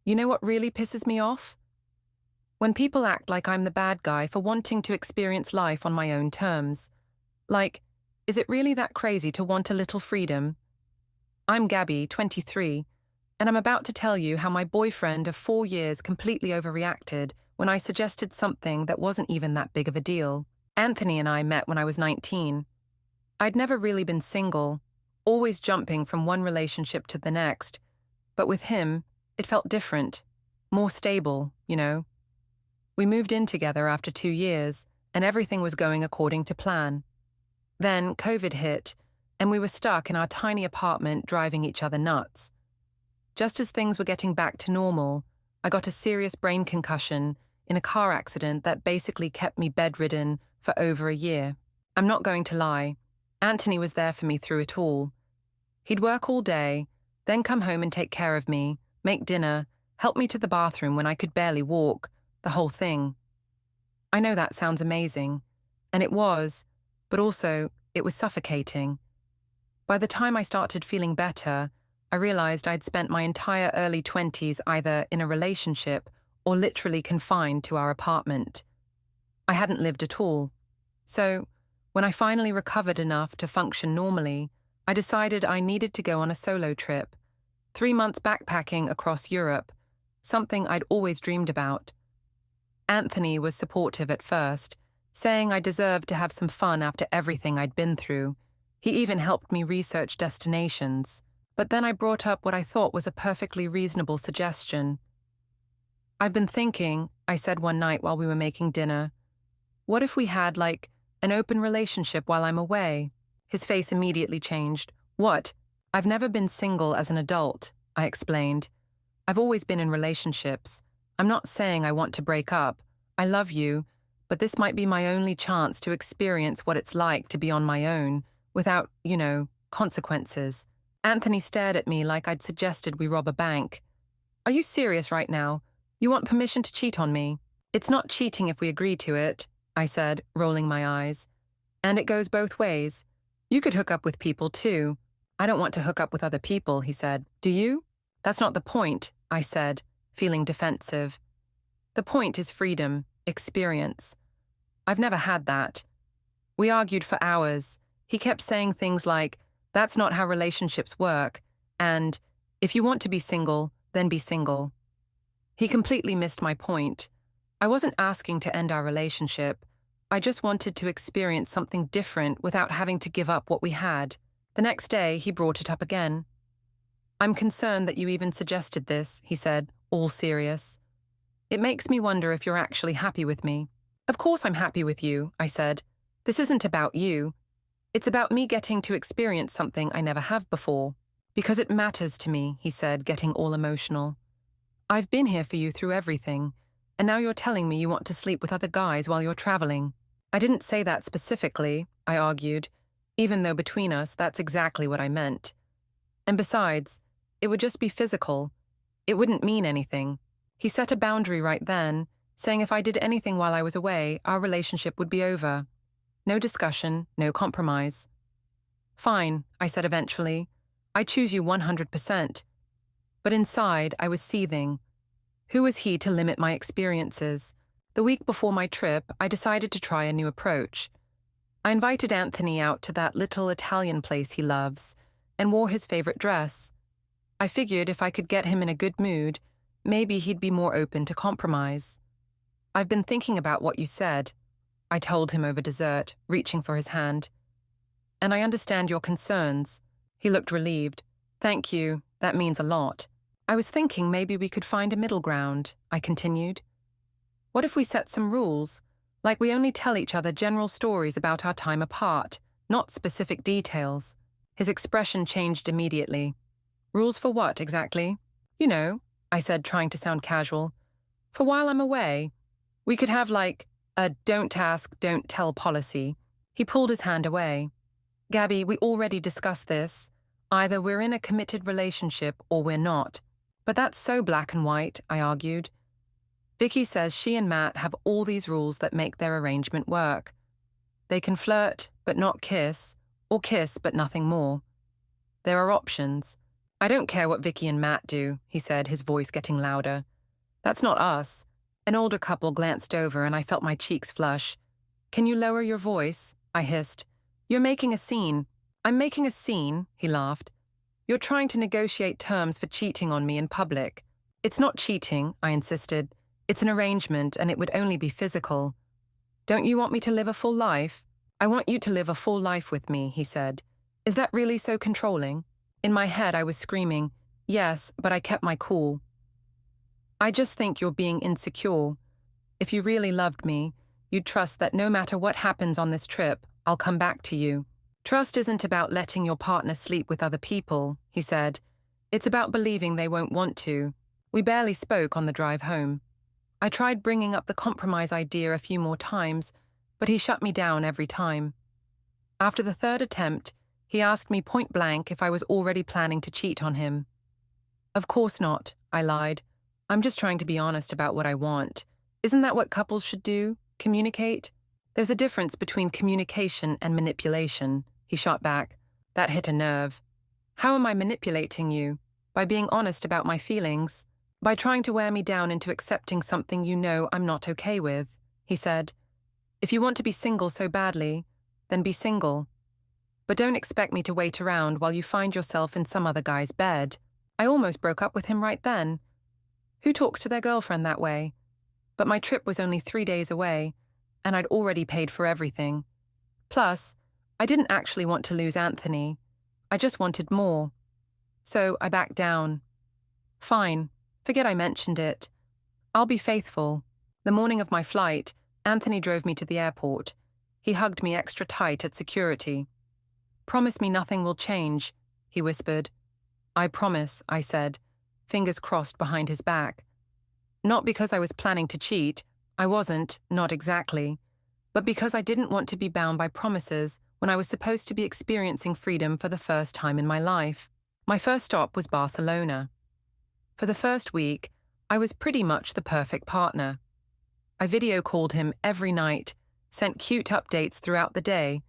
You know what really pisses me off? When people act like I'm the bad guy for wanting to experience life on my own terms. Like, is it really that crazy to want a little freedom? I'm Gabby, 23, and I'm about to tell you how my boyfriend of 4 years completely overreacted when I suggested something that wasn't even that big of a deal. Anthony and I met when I was 19. I'd never really been single, always jumping from one relationship to the next, but with him, it felt different, more stable, you know. We moved in together after 2 years, and everything was going according to plan. Then COVID hit, and we were stuck in our tiny apartment driving each other nuts. Just as things were getting back to normal, I got a serious brain concussion in a car accident that basically kept me bedridden for over a year. I'm not going to lie, Anthony was there for me through it all. He'd work all day, then come home and take care of me, make dinner, help me to the bathroom when I could barely walk, the whole thing. I know that sounds amazing, and it was, but also it was suffocating. By the time I started feeling better, I realized I'd spent my entire early 20s either in a relationship or literally confined to our apartment. I hadn't lived at all. So, when I finally recovered enough to function normally, I decided I needed to go on a solo trip. 3 months backpacking across Europe, something I'd always dreamed about. Anthony was supportive at first, saying I deserved to have some fun after everything I'd been through. He even helped me research destinations. But then I brought up what I thought was a perfectly reasonable suggestion. "I've been thinking," I said one night while we were making dinner, "what if we had, like, an open relationship while I'm away?" His face immediately changed. "What?" "I've never been single as an adult," I explained. "I've always been in relationships. I'm not saying I want to break up. I love you, but this might be my only chance to experience what it's like to be on my own, without, consequences." Anthony stared at me like I'd suggested we rob a bank. "Are you serious right now? You want permission to cheat on me?" "It's not cheating if we agree to it," I said, rolling my eyes. "And it goes both ways. You could hook up with people too." "I don't want to hook up with other people," he said. "Do you?" "That's not the point," I said, feeling defensive. "The point is freedom, experience. I've never had that." We argued for hours. He kept saying things like, "That's not how relationships work," and "If you want to be single, then be single." He completely missed my point. I wasn't asking to end our relationship. I just wanted to experience something different without having to give up what we had. The next day, he brought it up again. "I'm concerned that you even suggested this," he said, all serious. "It makes me wonder if you're actually happy with me." "Of course I'm happy with you," I said. "This isn't about you. It's about me getting to experience something I never have before." "Because it matters to me," he said, getting all emotional. "I've been here for you through everything, and now you're telling me you want to sleep with other guys while you're traveling." "I didn't say that specifically," I argued, even though between us that's exactly what I meant. "And besides, it would just be physical. It wouldn't mean anything." He set a boundary right then, saying if I did anything while I was away, our relationship would be over. No discussion, no compromise. "Fine," I said eventually. "I choose you 100%. But inside, I was seething. Who was he to limit my experiences? The week before my trip, I decided to try a new approach. I invited Anthony out to that little Italian place he loves, and wore his favorite dress. I figured if I could get him in a good mood, maybe he'd be more open to compromise. "I've been thinking about what you said," I told him over dessert, reaching for his hand. "And I understand your concerns." He looked relieved. "Thank you, that means a lot." "I was thinking maybe we could find a middle ground," I continued. "What if we set some rules? Like we only tell each other general stories about our time apart, not specific details." His expression changed immediately. "Rules for what, exactly?" "You know," I said, trying to sound casual. "For while I'm away. We could have like a don't ask, don't tell policy." He pulled his hand away. "Gabby, we already discussed this. Either we're in a committed relationship or we're not." "But that's so black and white," I argued. "Vicky says she and Matt have all these rules that make their arrangement work. They can flirt, but not kiss, or kiss, but nothing more. There are options. I don't care what Vicky and Matt do, he said, his voice getting louder. That's not us. An older couple glanced over and I felt my cheeks flush. Can you lower your voice? I hissed. You're making a scene. I'm making a scene, he laughed. You're trying to negotiate terms for cheating on me in public. It's not cheating, I insisted. It's an arrangement and it would only be physical. Don't you want me to live a full life? I want you to live a full life with me, he said. Is that really so controlling? In my head, I was screaming, yes, but I kept my cool. I just think you're being insecure. If you really loved me, you'd trust that no matter what happens on this trip, I'll come back to you. Trust isn't about letting your partner sleep with other people, he said. It's about believing they won't want to. We barely spoke on the drive home. I tried bringing up the compromise idea a few more times, but he shut me down every time. After the third attempt, he asked me point blank if I was already planning to cheat on him. Of course not, I lied. I'm just trying to be honest about what I want. Isn't that what couples should do? Communicate? There's a difference between communication and manipulation, he shot back. That hit a nerve. How am I manipulating you? By being honest about my feelings? By trying to wear me down into accepting something you know I'm not okay with, he said. If you want to be single so badly, then be single. But don't expect me to wait around while you find yourself in some other guy's bed. I almost broke up with him right then. Who talks to their girlfriend that way? But my trip was only 3 days away, and I'd already paid for everything. Plus, I didn't actually want to lose Anthony. I just wanted more. So I backed down. Fine, forget I mentioned it. I'll be faithful. The morning of my flight, Anthony drove me to the airport. He hugged me extra tight at security. Promise me nothing will change, he whispered. I promise, I said, fingers crossed behind his back. Not because I was planning to cheat, I wasn't, not exactly, but because I didn't want to be bound by promises when I was supposed to be experiencing freedom for the first time in my life. My first stop was Barcelona. For the first week, I was pretty much the perfect partner. I video called him every night, sent cute updates throughout the day,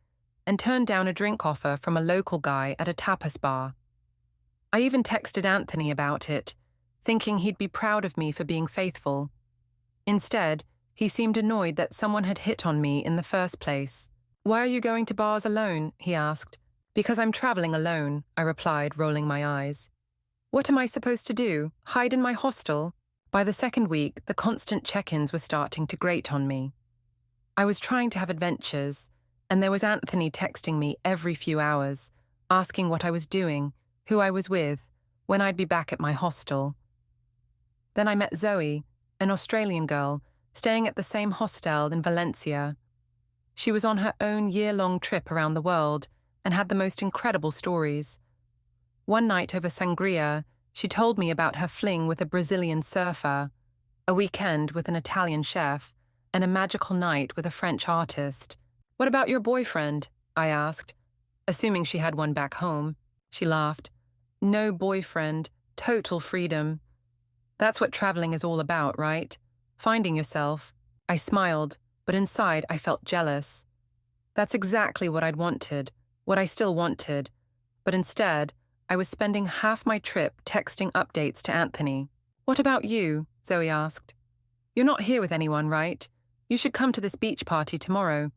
and turned down a drink offer from a local guy at a tapas bar. I even texted Anthony about it, thinking he'd be proud of me for being faithful. Instead, he seemed annoyed that someone had hit on me in the first place. Why are you going to bars alone? He asked. Because I'm traveling alone, I replied, rolling my eyes. What am I supposed to do? Hide in my hostel? By the second week, the constant check-ins were starting to grate on me. I was trying to have adventures, and there was Anthony texting me every few hours, asking what I was doing, who I was with, when I'd be back at my hostel. Then I met Zoe, an Australian girl, staying at the same hostel in Valencia. She was on her own year-long trip around the world and had the most incredible stories. One night over sangria, she told me about her fling with a Brazilian surfer, a weekend with an Italian chef, and a magical night with a French artist. What about your boyfriend? I asked, assuming she had one back home. She laughed. No boyfriend, total freedom. That's what traveling is all about, right? Finding yourself. I smiled, but inside I felt jealous. That's exactly what I'd wanted, what I still wanted. But instead, I was spending half my trip texting updates to Anthony. What about you? Zoe asked. You're not here with anyone, right? You should come to this beach party tomorrow.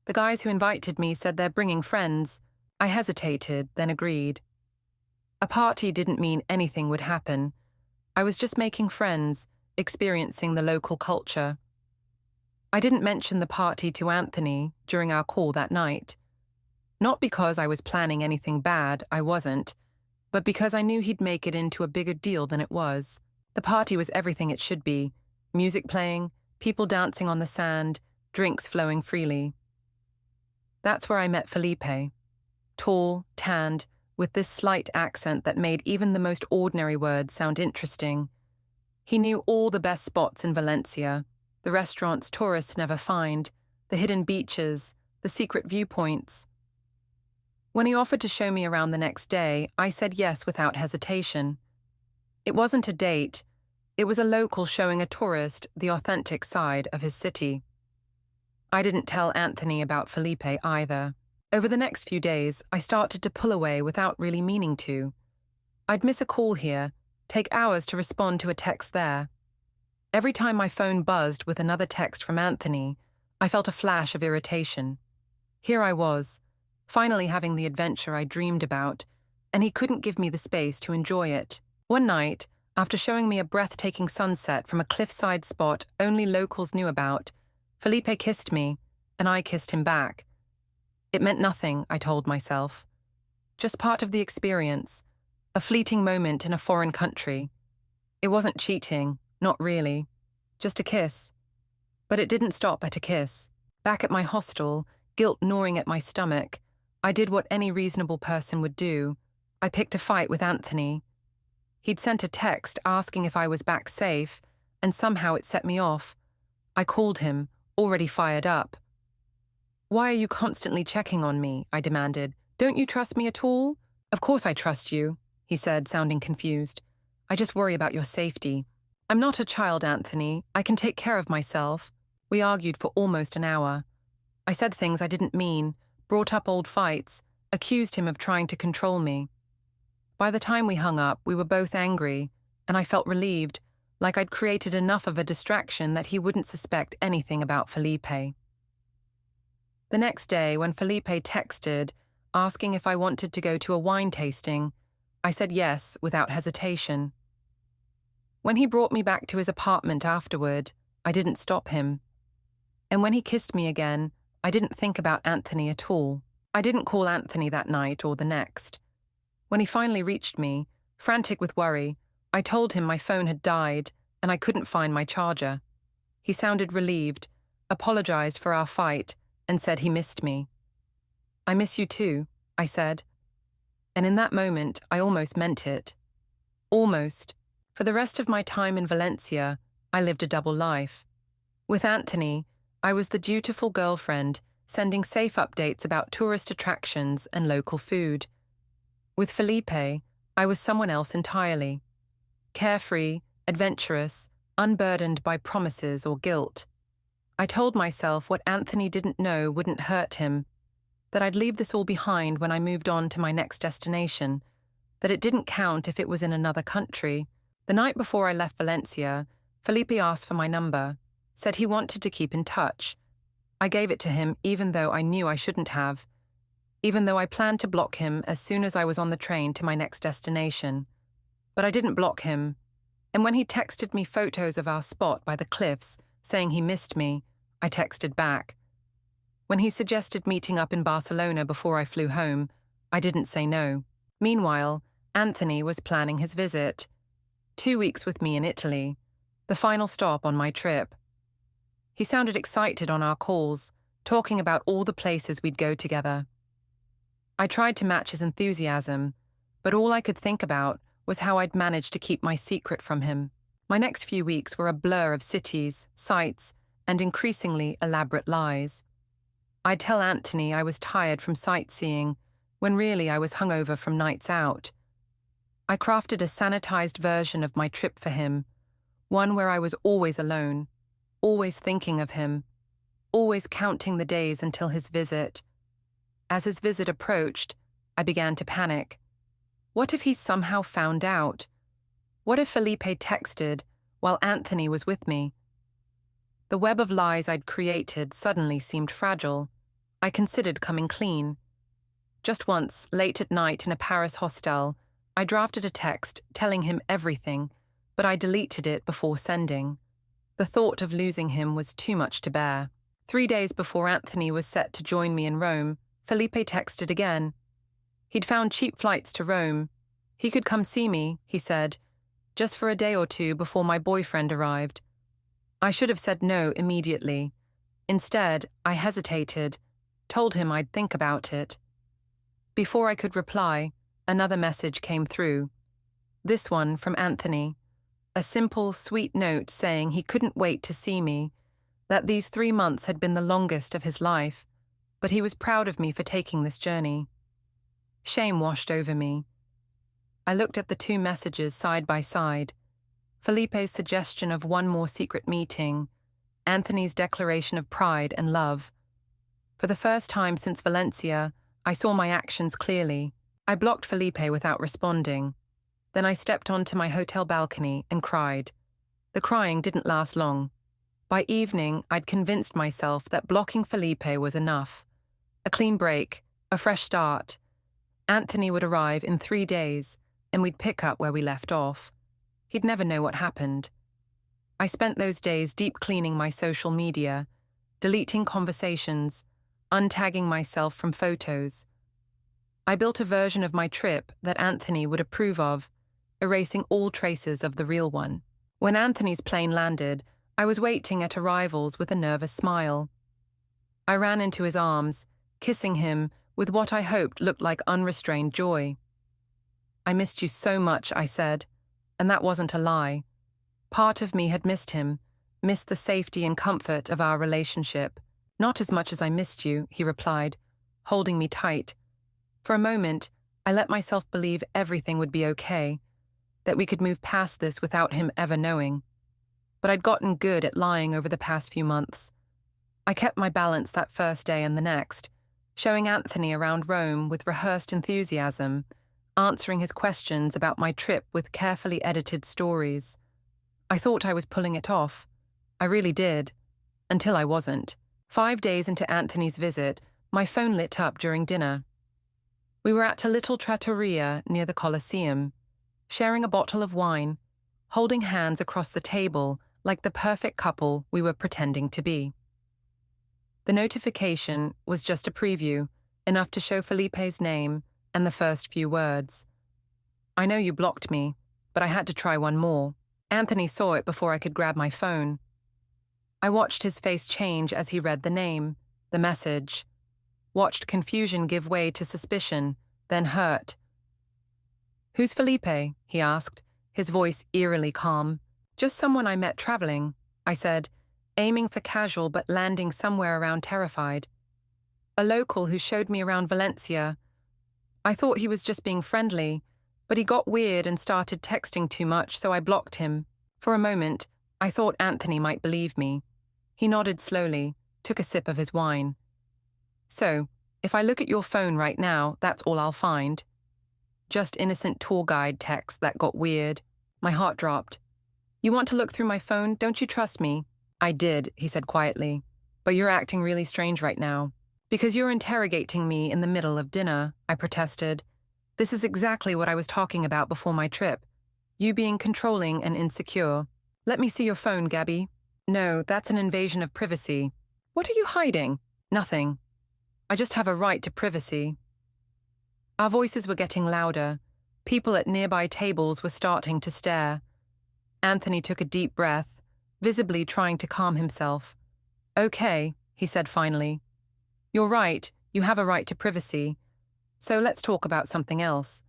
The guys who invited me said they're bringing friends. I hesitated, then agreed. A party didn't mean anything would happen. I was just making friends, experiencing the local culture. I didn't mention the party to Anthony during our call that night. Not because I was planning anything bad, I wasn't, but because I knew he'd make it into a bigger deal than it was. The party was everything it should be. Music playing, people dancing on the sand, drinks flowing freely. That's where I met Felipe. Tall, tanned, with this slight accent that made even the most ordinary words sound interesting. He knew all the best spots in Valencia, the restaurants tourists never find, the hidden beaches, the secret viewpoints. When he offered to show me around the next day, I said yes without hesitation. It wasn't a date. It was a local showing a tourist the authentic side of his city. I didn't tell Anthony about Felipe either. Over the next few days, I started to pull away without really meaning to. I'd miss a call here, take hours to respond to a text there. Every time my phone buzzed with another text from Anthony, I felt a flash of irritation. Here I was, finally having the adventure I dreamed about, and he couldn't give me the space to enjoy it. One night, after showing me a breathtaking sunset from a cliffside spot only locals knew about, Felipe kissed me, and I kissed him back. It meant nothing, I told myself. Just part of the experience, a fleeting moment in a foreign country. It wasn't cheating, not really, just a kiss. But it didn't stop at a kiss. Back at my hostel, guilt gnawing at my stomach, I did what any reasonable person would do. I picked a fight with Anthony. He'd sent a text asking if I was back safe, and somehow it set me off. I called him, already fired up. "Why are you constantly checking on me?" I demanded. "Don't you trust me at all?" "Of course I trust you," he said, sounding confused. "I just worry about your safety." "I'm not a child, Anthony. I can take care of myself." We argued for almost an hour. I said things I didn't mean, brought up old fights, accused him of trying to control me. By the time we hung up, we were both angry, and I felt relieved, like I'd created enough of a distraction that he wouldn't suspect anything about Felipe. The next day, when Felipe texted, asking if I wanted to go to a wine tasting, I said yes without hesitation. When he brought me back to his apartment afterward, I didn't stop him. And when he kissed me again, I didn't think about Anthony at all. I didn't call Anthony that night or the next. When he finally reached me, frantic with worry, I told him my phone had died and I couldn't find my charger. He sounded relieved, apologized for our fight, and said he missed me. "I miss you too," I said. And in that moment, I almost meant it. Almost. For the rest of my time in Valencia, I lived a double life. With Anthony, I was the dutiful girlfriend, sending safe updates about tourist attractions and local food. With Felipe, I was someone else entirely. Carefree, adventurous, unburdened by promises or guilt. I told myself what Anthony didn't know wouldn't hurt him, that I'd leave this all behind when I moved on to my next destination, that it didn't count if it was in another country. The night before I left Valencia, Felipe asked for my number, said he wanted to keep in touch. I gave it to him even though I knew I shouldn't have, even though I planned to block him as soon as I was on the train to my next destination. But I didn't block him, and when he texted me photos of our spot by the cliffs, saying he missed me, I texted back. When he suggested meeting up in Barcelona before I flew home, I didn't say no. Meanwhile, Anthony was planning his visit. 2 weeks with me in Italy, the final stop on my trip. He sounded excited on our calls, talking about all the places we'd go together. I tried to match his enthusiasm, but all I could think about was how I'd managed to keep my secret from him. My next few weeks were a blur of cities, sights, and increasingly elaborate lies. I'd tell Anthony I was tired from sightseeing, when really I was hungover from nights out. I crafted a sanitized version of my trip for him, one where I was always alone, always thinking of him, always counting the days until his visit. As his visit approached, I began to panic. What if he somehow found out? What if Felipe texted while Anthony was with me? The web of lies I'd created suddenly seemed fragile. I considered coming clean. Just once, late at night in a Paris hostel, I drafted a text telling him everything, but I deleted it before sending. The thought of losing him was too much to bear. 3 days before Anthony was set to join me in Rome, Felipe texted again. He'd found cheap flights to Rome. He could come see me, he said, just for a day or two before my boyfriend arrived. I should have said no immediately. Instead, I hesitated, told him I'd think about it. Before I could reply, another message came through. This one from Anthony. A simple, sweet note saying he couldn't wait to see me, that these 3 months had been the longest of his life, but he was proud of me for taking this journey. Shame washed over me. I looked at the 2 messages side by side. Felipe's suggestion of one more secret meeting, Anthony's declaration of pride and love. For the first time since Valencia, I saw my actions clearly. I blocked Felipe without responding. Then I stepped onto my hotel balcony and cried. The crying didn't last long. By evening, I'd convinced myself that blocking Felipe was enough. A clean break, a fresh start. Anthony would arrive in 3 days, and we'd pick up where we left off. He'd never know what happened. I spent those days deep cleaning my social media, deleting conversations, untagging myself from photos. I built a version of my trip that Anthony would approve of, erasing all traces of the real one. When Anthony's plane landed, I was waiting at arrivals with a nervous smile. I ran into his arms, kissing him with what I hoped looked like unrestrained joy. "I missed you so much," I said, and that wasn't a lie. Part of me had missed him, missed the safety and comfort of our relationship. "Not as much as I missed you," he replied, holding me tight. For a moment, I let myself believe everything would be okay, that we could move past this without him ever knowing. But I'd gotten good at lying over the past few months. I kept my balance that first day and the next, showing Anthony around Rome with rehearsed enthusiasm, answering his questions about my trip with carefully edited stories. I thought I was pulling it off. I really did. Until I wasn't. 5 days into Anthony's visit, my phone lit up during dinner. We were at a little trattoria near the Colosseum, sharing a bottle of wine, holding hands across the table like the perfect couple we were pretending to be. The notification was just a preview, enough to show Felipe's name and the first few words. "I know you blocked me, but I had to try one more." Anthony saw it before I could grab my phone. I watched his face change as he read the name, the message. Watched confusion give way to suspicion, then hurt. "Who's Felipe?" he asked, his voice eerily calm. "Just someone I met traveling," I said, aiming for casual but landing somewhere around terrified. "A local who showed me around Valencia. I thought he was just being friendly, but he got weird and started texting too much, so I blocked him." For a moment, I thought Anthony might believe me. He nodded slowly, took a sip of his wine. "So, if I look at your phone right now, that's all I'll find." Just innocent tour guide texts that got weird. My heart dropped. "You want to look through my phone? Don't you trust me?" "I did," he said quietly. "But you're acting really strange right now." "Because you're interrogating me in the middle of dinner," I protested. "This is exactly what I was talking about before my trip. You being controlling and insecure." "Let me see your phone, Gabby." "No, that's an invasion of privacy." "What are you hiding?" "Nothing. I just have a right to privacy." Our voices were getting louder. People at nearby tables were starting to stare. Anthony took a deep breath, visibly trying to calm himself. "Okay," he said finally. "You're right, you have a right to privacy. So let's talk about something else.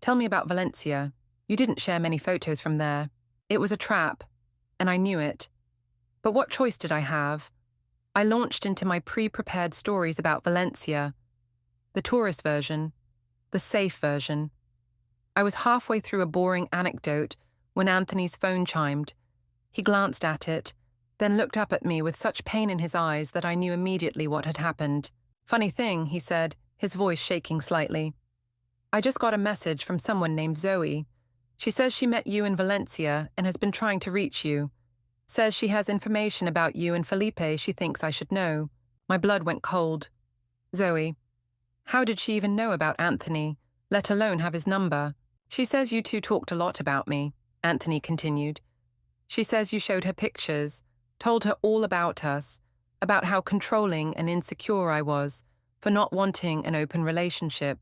Tell me about Valencia. You didn't share many photos from there. It was a trap, and I knew it. But what choice did I have? I launched into my pre-prepared stories about Valencia. The tourist version. The safe version. I was halfway through a boring anecdote when Anthony's phone chimed. He glanced at it, then looked up at me with such pain in his eyes that I knew immediately what had happened. "Funny thing," he said, his voice shaking slightly. "I just got a message from someone named Zoe. She says she met you in Valencia and has been trying to reach you. Says she has information about you and Felipe she thinks I should know." My blood went cold. Zoe. How did she even know about Anthony, let alone have his number? "She says you two talked a lot about me," Anthony continued. "She says you showed her pictures, told her all about us, about how controlling and insecure I was for not wanting an open relationship,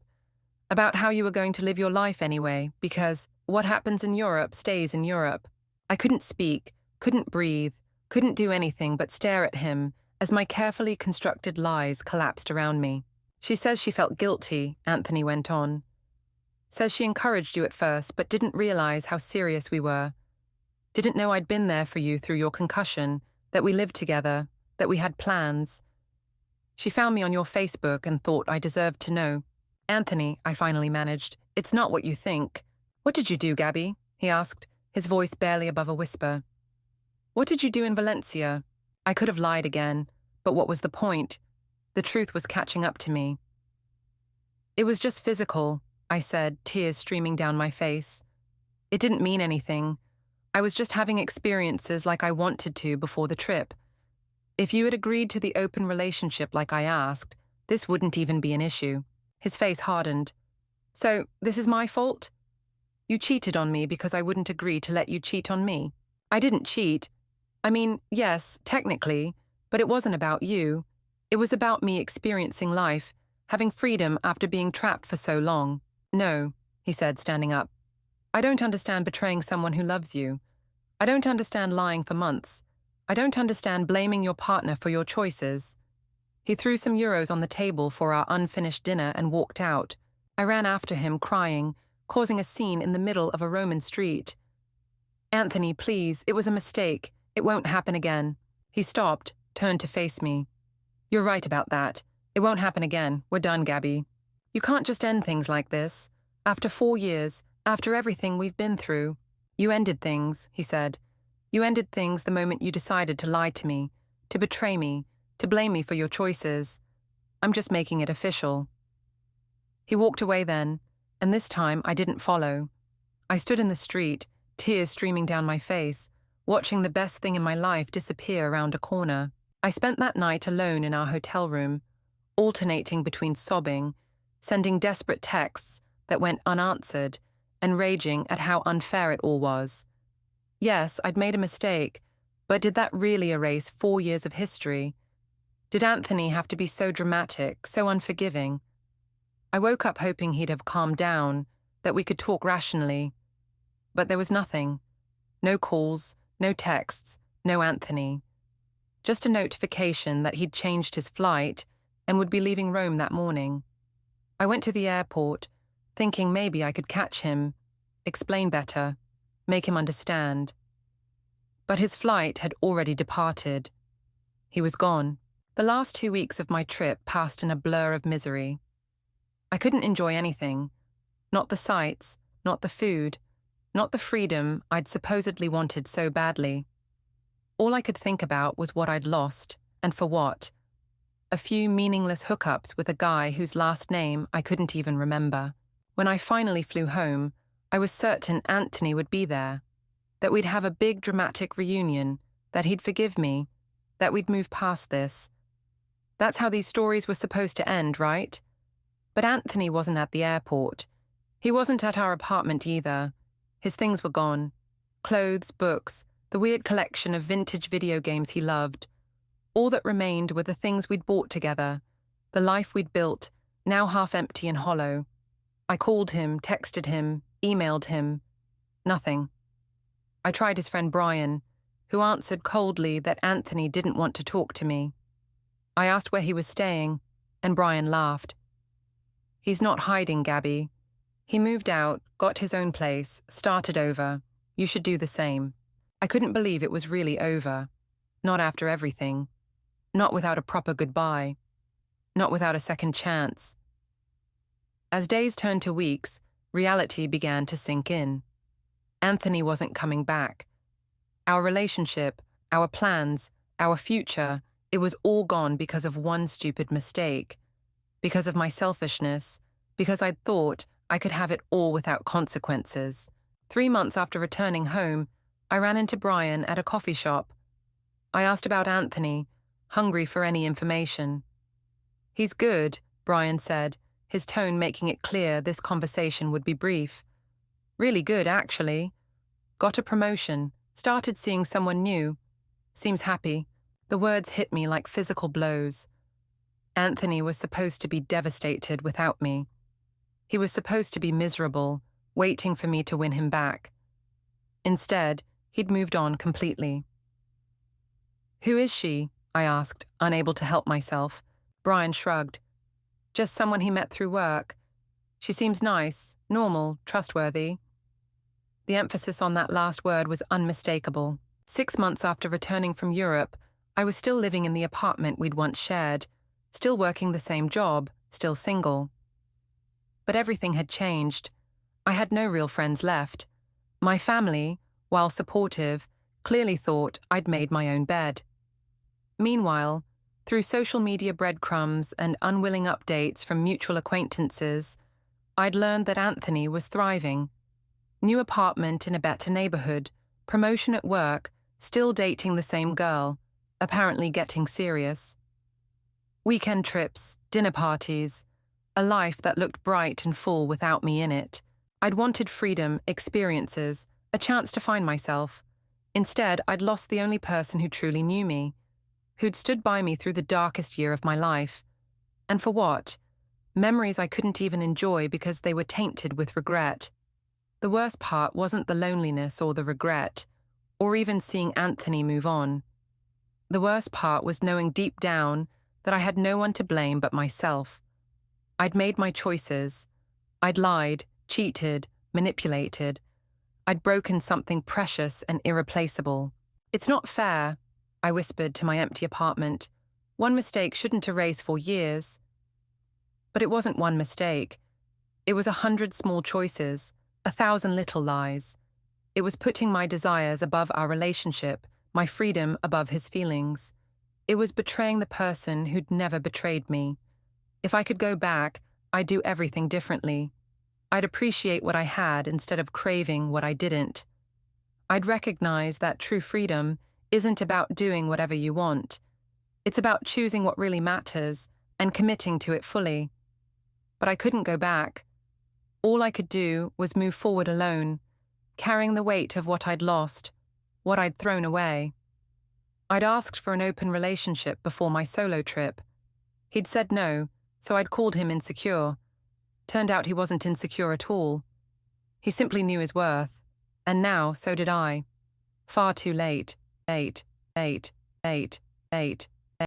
about how you were going to live your life anyway, because what happens in Europe stays in Europe." I couldn't speak, couldn't breathe, couldn't do anything but stare at him as my carefully constructed lies collapsed around me. "She says she felt guilty," Anthony went on. "Says she encouraged you at first but didn't realize how serious we were. Didn't know I'd been there for you through your concussion, that we lived together, that we had plans. She found me on your Facebook and thought I deserved to know." "Anthony," I finally managed, "it's not what you think." "What did you do, Gabby?" he asked, his voice barely above a whisper. "What did you do in Valencia?" I could have lied again, but what was the point? The truth was catching up to me. "It was just physical," I said, tears streaming down my face. It didn't mean anything. I was just having experiences like I wanted to before the trip. If you had agreed to the open relationship like I asked, this wouldn't even be an issue. His face hardened. So, this is my fault? You cheated on me because I wouldn't agree to let you cheat on me. I didn't cheat. I mean, yes, technically, but it wasn't about you. It was about me experiencing life, having freedom after being trapped for so long. No, he said, standing up. I don't understand betraying someone who loves you. I don't understand lying for months. I don't understand blaming your partner for your choices. He threw some euros on the table for our unfinished dinner and walked out. I ran after him, crying, causing a scene in the middle of a Roman street. Anthony, please, it was a mistake. It won't happen again. He stopped, turned to face me. You're right about that. It won't happen again. We're done, Gabby. You can't just end things like this. After 4 years, after everything we've been through. You ended things, he said. You ended things the moment you decided to lie to me, to betray me, to blame me for your choices. I'm just making it official. He walked away then, and this time I didn't follow. I stood in the street, tears streaming down my face, watching the best thing in my life disappear around a corner. I spent that night alone in our hotel room, alternating between sobbing, sending desperate texts that went unanswered, and raging at how unfair it all was. Yes, I'd made a mistake, but did that really erase 4 years of history? Did Anthony have to be so dramatic, so unforgiving? I woke up hoping he'd have calmed down, that we could talk rationally. But there was nothing. No calls, no texts, no Anthony. Just a notification that he'd changed his flight and would be leaving Rome that morning. I went to the airport, thinking maybe I could catch him, explain better, make him understand. But his flight had already departed. He was gone. The last 2 weeks of my trip passed in a blur of misery. I couldn't enjoy anything. Not the sights, not the food, not the freedom I'd supposedly wanted so badly. All I could think about was what I'd lost, and for what. A few meaningless hookups with a guy whose last name I couldn't even remember. When I finally flew home, I was certain Anthony would be there, that we'd have a big dramatic reunion, that he'd forgive me, that we'd move past this. That's how these stories were supposed to end, right? But Anthony wasn't at the airport. He wasn't at our apartment either. His things were gone. Clothes, books, the weird collection of vintage video games he loved. All that remained were the things we'd bought together, the life we'd built, now half empty and hollow. I called him, texted him, emailed him. Nothing. I tried his friend Brian, who answered coldly that Anthony didn't want to talk to me. I asked where he was staying, and Brian laughed. He's not hiding, Gabby. He moved out, got his own place, started over. You should do the same. I couldn't believe it was really over. Not after everything. Not without a proper goodbye. Not without a second chance. As days turned to weeks, reality began to sink in. Anthony wasn't coming back. Our relationship, our plans, our future, it was all gone because of one stupid mistake. Because of my selfishness, because I'd thought I could have it all without consequences. 3 months after returning home, I ran into Brian at a coffee shop. I asked about Anthony, hungry for any information. He's good, Brian said, his tone making it clear this conversation would be brief. Really good, actually. Got a promotion, started seeing someone new. Seems happy. The words hit me like physical blows. Anthony was supposed to be devastated without me. He was supposed to be miserable, waiting for me to win him back. Instead, he'd moved on completely. Who is she? I asked, unable to help myself. Brian shrugged. Just someone he met through work. She seems nice, normal, trustworthy. The emphasis on that last word was unmistakable. 6 months after returning from Europe, I was still living in the apartment we'd once shared, still working the same job, still single. But everything had changed. I had no real friends left. My family, while supportive, clearly thought I'd made my own bed. Meanwhile, through social media breadcrumbs and unwilling updates from mutual acquaintances, I'd learned that Anthony was thriving. New apartment in a better neighborhood, promotion at work, still dating the same girl, apparently getting serious. Weekend trips, dinner parties, a life that looked bright and full without me in it. I'd wanted freedom, experiences, a chance to find myself. Instead, I'd lost the only person who truly knew me, who'd stood by me through the darkest year of my life. And for what? Memories I couldn't even enjoy because they were tainted with regret. The worst part wasn't the loneliness or the regret, or even seeing Anthony move on. The worst part was knowing deep down that I had no one to blame but myself. I'd made my choices. I'd lied, cheated, manipulated. I'd broken something precious and irreplaceable. "It's not fair," I whispered to my empty apartment. "One mistake shouldn't erase for years." But it wasn't one mistake. It was 100 small choices, 1,000 little lies. It was putting my desires above our relationship, my freedom above his feelings. It was betraying the person who'd never betrayed me. If I could go back, I'd do everything differently. I'd appreciate what I had instead of craving what I didn't. I'd recognize that true freedom isn't about doing whatever you want. It's about choosing what really matters and committing to it fully. But I couldn't go back. All I could do was move forward alone, carrying the weight of what I'd lost, what I'd thrown away. I'd asked for an open relationship before my solo trip. He'd said no, so I'd called him insecure. Turned out he wasn't insecure at all. He simply knew his worth. And now, so did I. Far too late. Late.